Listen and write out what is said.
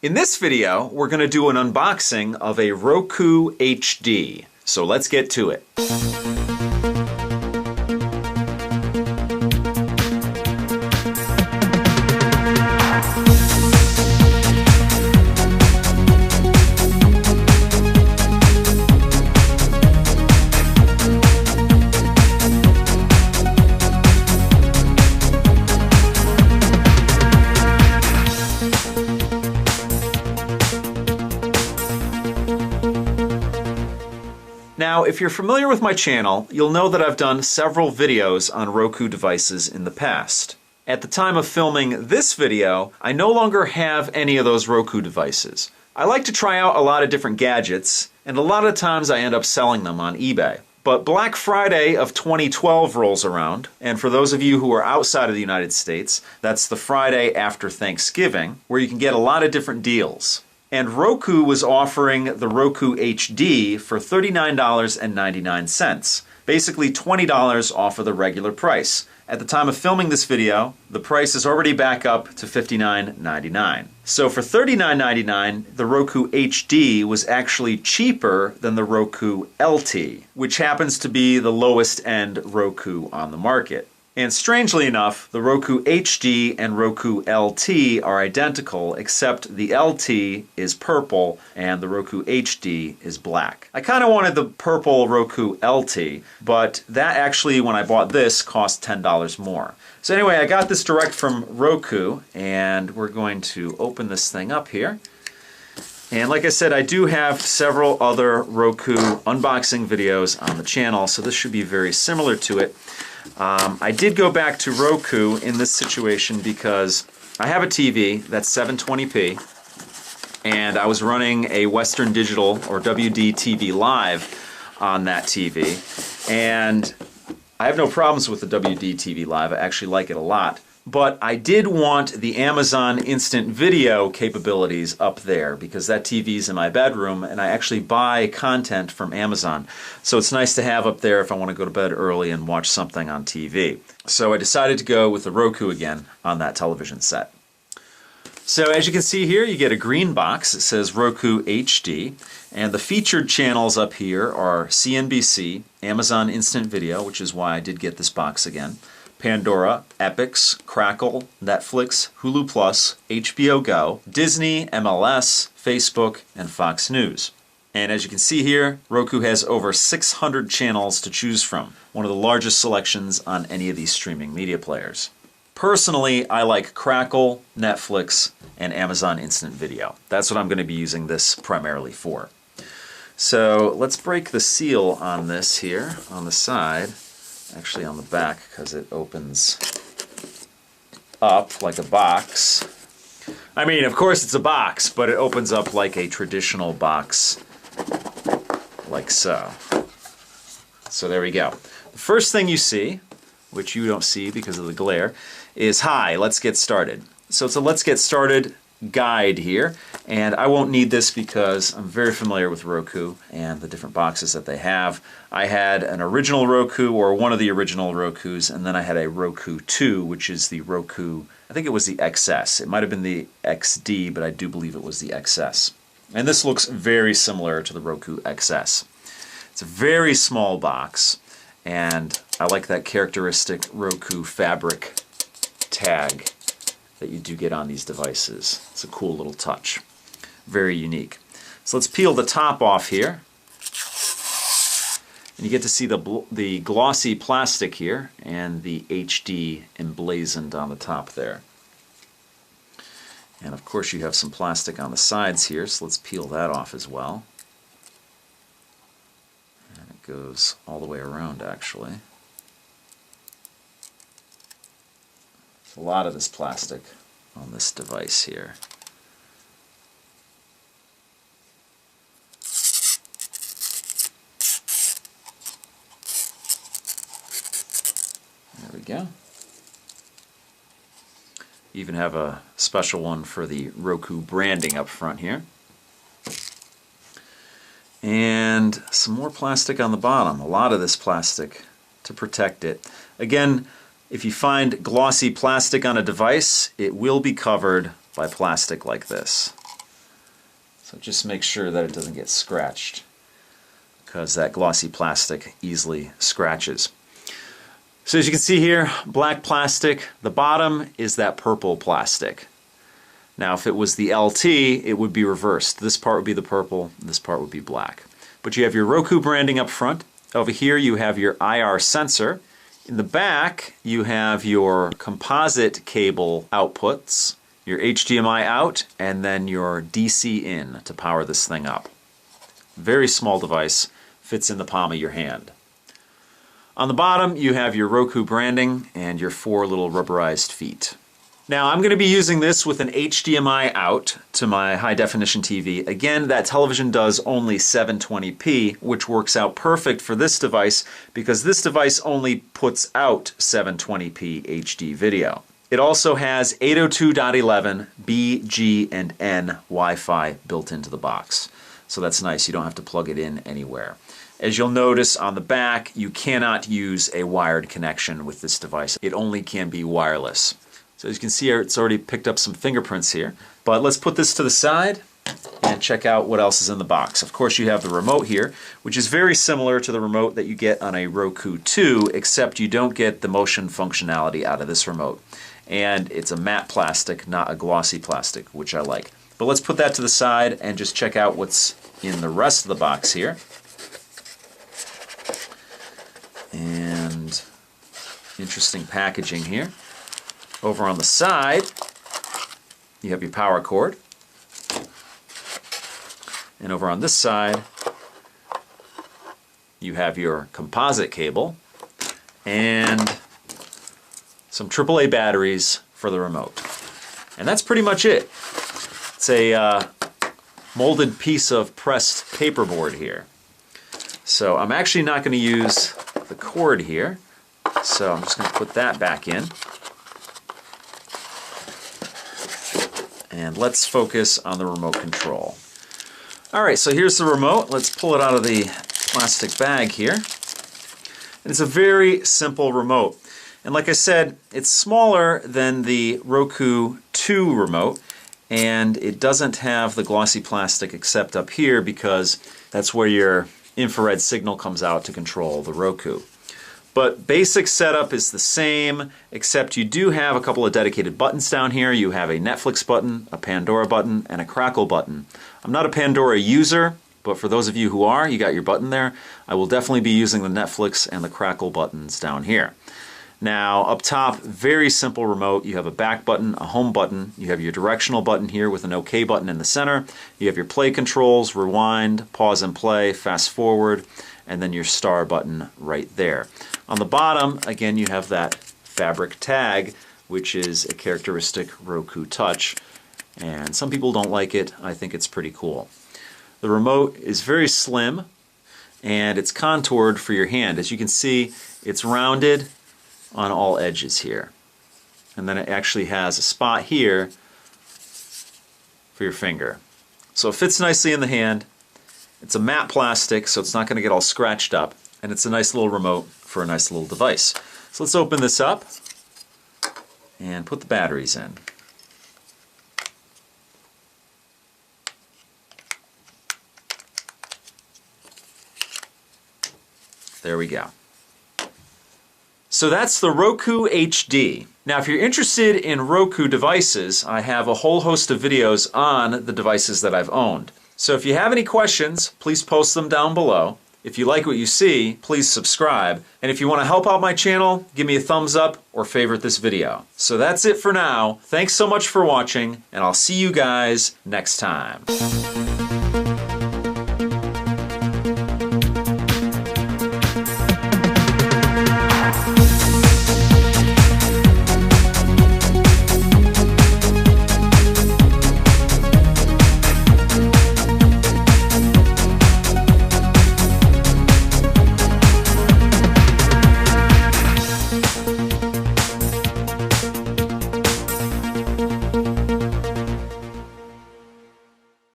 In this video, we're going to do an unboxing of a Roku HD. So let's get to it. Now, if you're familiar with my channel, you'll know that I've done several videos on Roku devices in the past. At the time of filming this video, I no longer have any of those Roku devices. I like to try out a lot of different gadgets, and a lot of times I end up selling them on eBay. But Black Friday of 2012 rolls around, and for those of you who are outside of the United States, that's the Friday after Thanksgiving, where you can get a lot of different deals. And Roku was offering the Roku HD for $39.99, basically $20 off of the regular price. At the time of filming this video, the price is already back up to $59.99. So for $39.99, the Roku HD was actually cheaper than the Roku LT, which happens to be the lowest end Roku on the market. And strangely enough, the Roku HD and Roku LT are identical, except the LT is purple and the Roku HD is black. I kind of wanted the purple Roku LT, but that actually, when I bought this, cost $10 more. So anyway, I got this direct from Roku, and we're going to open this thing up here. And like I said, I do have several other Roku unboxing videos on the channel, so this should be very similar to it. I did go back to Roku in this situation because I have a TV that's 720p, and I was running a Western Digital or WD TV Live on that TV, and I have no problems with the WD TV Live. I actually like it a lot. But I did want the Amazon Instant Video capabilities up there because that TV's in my bedroom and I actually buy content from Amazon. So it's nice to have up there if I want to go to bed early and watch something on TV. So I decided to go with the Roku again on that television set. So as you can see here, you get a green box. It says Roku HD. And the featured channels up here are CNBC, Amazon Instant Video, which is why I did get this box again, Pandora, Epix, Crackle, Netflix, Hulu Plus, HBO Go, Disney, MLS, Facebook, and Fox News. And as you can see here, Roku has over 600 channels to choose from, one of the largest selections on any of these streaming media players. Personally, I like Crackle, Netflix, and Amazon Instant Video. That's what I'm going to be using this primarily for. So let's break the seal on this here on the side. Actually on the back, because it opens up like a box. I mean, of course it's a box, but it opens up like a traditional box, like so. So there we go. The first thing you see, which you don't see because of the glare, is hi, let's get started. So it's a let's get started guide here, and I won't need this because I'm very familiar with Roku and the different boxes that they have. I had an original Roku, or one of the original Rokus, and then I had a Roku 2, which is the Roku, I think it was the XS. It might have been the XD, but I do believe it was the XS. And this looks very similar to the Roku XS. It's a very small box, and I like that characteristic Roku fabric tag that you do get on these devices. It's a cool little touch. Very unique. So let's peel the top off here. And you get to see the glossy plastic here and the HD emblazoned on the top there. And of course you have some plastic on the sides here, so let's peel that off as well. And it goes all the way around actually. A lot of this plastic on this device here. There we go. You even have a special one for the Roku branding up front here. And some more plastic on the bottom. A lot of this plastic to protect it. Again, if you find glossy plastic on a device, it will be covered by plastic like this. So just make sure that it doesn't get scratched, because that glossy plastic easily scratches. So as you can see here, black plastic. The bottom is that purple plastic. Now if it was the LT, it would be reversed. This part would be the purple, this part would be black. But you have your Roku branding up front. Over here you have your IR sensor. In the back you have your composite cable outputs, your HDMI out, and then your DC in to power this thing up. Very small device, fits in the palm of your hand. On the bottom you have your Roku branding and your 4 little rubberized feet. Now I'm going to be using this with an HDMI out to my high definition TV. Again, that television does only 720p, which works out perfect for this device because this device only puts out 720p HD video. It also has 802.11 B, G, and N Wi-Fi built into the box. So that's nice, you don't have to plug it in anywhere. As you'll notice on the back, you cannot use a wired connection with this device. It only can be wireless. So as you can see here, it's already picked up some fingerprints here. But let's put this to the side and check out what else is in the box. Of course, you have the remote here, which is very similar to the remote that you get on a Roku 2, except you don't get the motion functionality out of this remote. And it's a matte plastic, not a glossy plastic, which I like. But let's put that to the side and just check out what's in the rest of the box here. And interesting packaging here. Over on the side, you have your power cord. And over on this side, you have your composite cable and some AAA batteries for the remote. And that's pretty much it. It's a molded piece of pressed paperboard here. So I'm actually not going to use the cord here. So I'm just going to put that back in. And let's focus on the remote control. Alright, so here's the remote. Let's pull it out of the plastic bag here. And it's a very simple remote. And like I said, it's smaller than the Roku 2 remote, and it doesn't have the glossy plastic except up here because that's where your infrared signal comes out to control the Roku. But basic setup is the same, except you do have a couple of dedicated buttons down here. You have a Netflix button, a Pandora button, and a Crackle button. I'm not a Pandora user, but for those of you who are, you got your button there. I will definitely be using the Netflix and the Crackle buttons down here. Now, up top, very simple remote. You have a back button, a home button. You have your directional button here with an OK button in the center. You have your play controls, rewind, pause and play, fast forward, and then your star button right there. On the bottom, again, you have that fabric tag, which is a characteristic Roku touch. And some people don't like it. I think it's pretty cool. The remote is very slim, and it's contoured for your hand. As you can see, it's rounded on all edges here. And then it actually has a spot here for your finger. So it fits nicely in the hand. It's a matte plastic, so it's not going to get all scratched up. And it's a nice little remote for a nice little device. So let's open this up and put the batteries in. There we go. So that's the Roku HD. Now if you're interested in Roku devices, I have a whole host of videos on the devices that I've owned. So if you have any questions, please post them down below. If you like what you see, please subscribe. And if you want to help out my channel, give me a thumbs up or favorite this video. So that's it for now. Thanks so much for watching, and I'll see you guys next time.